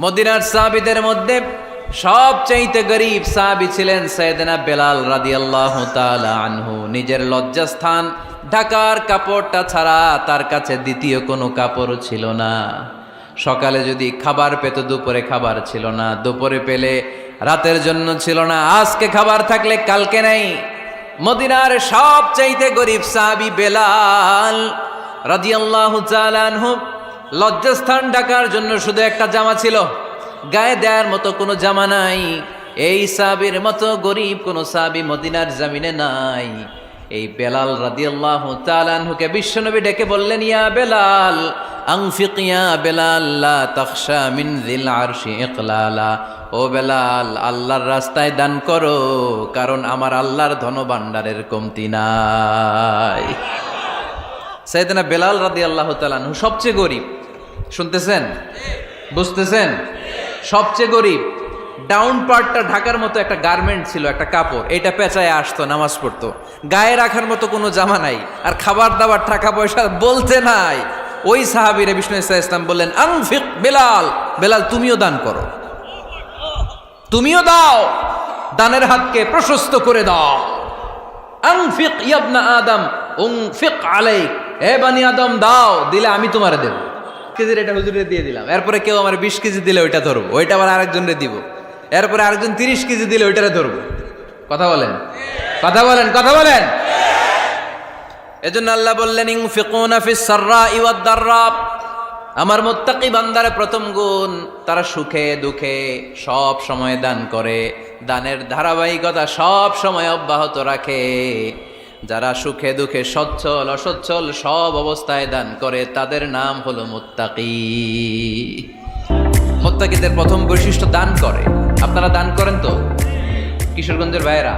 মদিনার সাহাবীদের মধ্যে সবচাইতে গরীব সাহাবী ছিলেন সাইয়েদনা বেলাল রাদিয়াল্লাহু তাআলা আনহু। নিজের লজ্জাস্থান ঢাকার কাপড়টা ছাড়া তার কাছে দ্বিতীয় কোনো কাপড় ছিল না। সকালে যদি খাবার পেত, দুপুরে খাবার ছিল না, দুপুরে পেলে রাতের জন্য ছিল না, আজকে খাবার থাকলে কালকে নাই। মদিনার সবচাইতে গরীব সাহাবী বেলাল রাদিয়াল্লাহু তাআলা আনহু, লজ্জাস্থান ঢাকার জন্য শুধু একটা জামা ছিল, গায়ে দেওয়ার মতো কোনো জামা নাই। এই সাহাবীর মতো গরীব কোনো সাহাবী মদিনার জমিনে নাই। এই বেলাল রাদিয়াল্লাহু তাআলা আনহুকে বিশ্বনবী ডেকে বললেন, ইয়া বেলাল আনফিক ইয়া বেলাল লা তাখশা মিন যিল আরশি ইকলালা। ও বেলাল, আল্লাহর রাস্তায় দান করো, কারণ আমার আল্লাহর ধনভাণ্ডারের কমতি নাই। সাইয়েদনা বেলাল রাদিয়াল্লাহু তাআলা আনহু সবচেয়ে গরীব। শুনতেছেন? বুঝতেছেন? সবচেয়ে গরীব। ডাউন পার্টটা ঢাকার মতো একটা গার্মেন্ট ছিল, একটা কাপড়, এটা পেঁচায় আসতো, নামাজ পড়তো। গায়ে রাখার মতো কোনো জামা নাই, আর খাবার দাবার টাকা পয়সা বলতে নাই। ওই সাহাবীরে বিষ্ণু ইসলাম বললেন, আনফিক বেলাল, বেলাল তুমিও দান করো, তুমিও দাও, দানের হাতকে প্রশস্ত করে দাও। আনফিক ইবনা আদম উনফিক আলাইক, হে বনি আদম দাও, দিলে আমি তোমারে দেব। কেজির এটা হুজুরে দিয়ে দিলাম, এরপরে কেউ আমার 20 কেজি দিলে ওইটা ধরবো, ওইটা আবার আরেকজনরে দিব, এরপরে আরেকজন 30 কেজি দিলে ওইটারে ধরবো। কথা বলেন, কথা বলেন, কথা বলেন। এজন্য আল্লাহ বললেন, ইনফিকুনা ফিস সাররাই ওয়াদ দাররা। আমার মুত্তাকি বান্দার প্রথম গুণ, তারা সুখে দুঃখে সব সময় দান করে, দানের ধারাবাহিকতা সব সময় অব্যাহত রাখে। যারা সুখে দুঃখে সচ্ছল অসচ্ছল সব অবস্থায় দান করে, তাদের নাম হলো মুত্তাকি। মুত্তাকিদের প্রথম বৈশিষ্ট্য দান করে। আপনারা দান করেন তো? কিশোরগঞ্জের ভাইয়েরা